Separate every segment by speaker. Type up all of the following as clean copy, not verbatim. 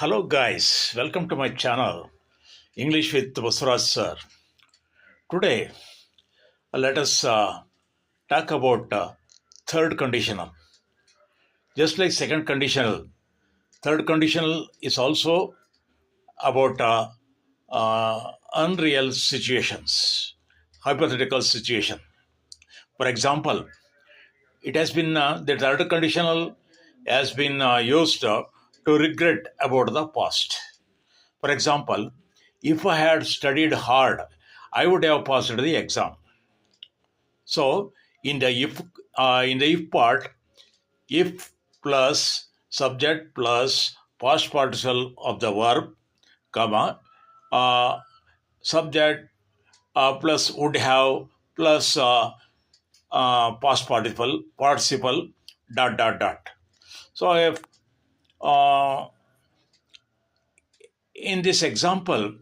Speaker 1: Hello guys, welcome to my channel English with Baswaraj sir. Today let us talk about third conditional. Just like second conditional, third conditional is also about unreal situations, hypothetical situation. For example, it has been the third conditional has been used to regret about the past. For example, if I had studied hard, I would have passed the exam. So in the if part, if plus subject plus past participle of the verb, comma, uh, subject plus would have plus past participle dot dot dot. So if uh, in this example,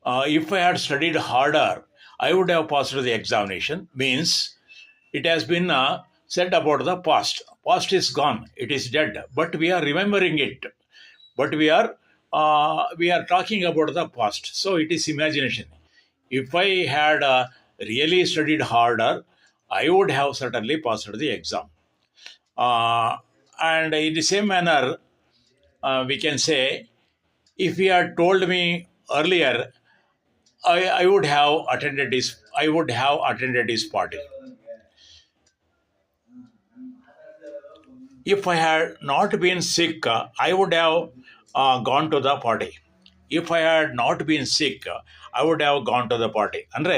Speaker 1: if I had studied harder, I would have passed the examination. Means it has been said about the past. Past is gone. It is dead. But we are remembering it. But we are talking about the past. So it is imagination. If I had really studied harder, I would have certainly passed the exam. And in the same manner, we can say, if he had told me earlier, I would have attended his party. If I had not been sick, I would have gone to the party. If I had not been sick, I would have gone to the party. ಅಂದರೆ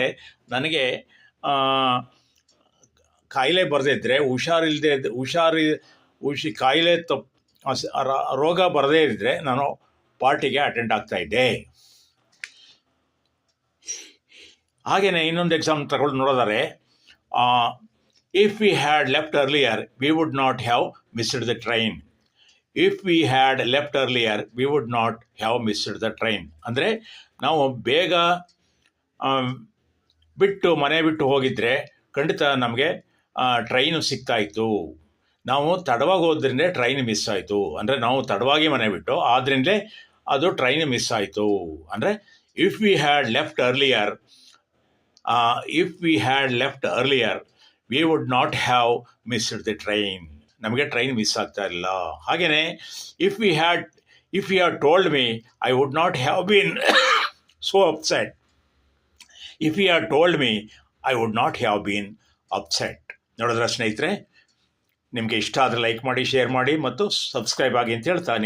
Speaker 1: ನನಗೆ ಕಾಯಿಲೆ ಬರದೇ ಇದ್ದರೆ ಕಾಯಿಲೆ ರೋಗ ಬರದೇ ಇದ್ದರೆ ನಾನು ಪಾರ್ಟಿಗೆ ಅಟೆಂಡ್ ಆಗ್ತಾ ಇದ್ದೆ. ಹಾಗೆಯೇ ಇನ್ನೊಂದು ಎಕ್ಸಾಮ್ ತಗೊಂಡು ನೋಡೋದಾದ್ರೆ, if we had left earlier we would not have missed the train. If we had left earlier we would not have missed the train. ಅಂದರೆ ನಾವು ಬೇಗ ಮನೆ ಬಿಟ್ಟು ಹೋಗಿದ್ರೆ ಖಂಡಿತ ನಮಗೆ ಟ್ರೈನು ಸಿಗ್ತಾಯಿತ್ತು. ನಾವು ತಡವಾಗಿ ಹೋದ್ರಿಂದ ಟ್ರೈನ್ ಮಿಸ್ ಆಯಿತು. ಅಂದರೆ ನಾವು ತಡವಾಗಿ ಮನೆ ಬಿಟ್ಟು ಆದ್ರಿಂದಲೇ ಅದು ಟ್ರೈನ್ ಮಿಸ್ ಆಯಿತು. ಅಂದರೆ if we had left earlier we would not have missed the train. ನಮಗೆ ಟ್ರೈನ್ ಮಿಸ್ ಆಗ್ತಾ ಇಲ್ಲ. ಹಾಗೆಯೇ if you had told me I would not have been so upset. If you had told me I would not have been upset. ನೋಡಿದ್ರೆ ಸ್ನೇಹಿತರೆ, ನಿಮಗೆ ಇಷ್ಟ ಆದರೆ like ಮಾಡಿ, ಶೇರ್ ಮಾಡಿ ಮತ್ತು ಸಬ್ಸ್ಕ್ರೈಬ್ ಆಗಿ ಅಂತ ಹೇಳ್ತಾ ನಿಮ್ಮ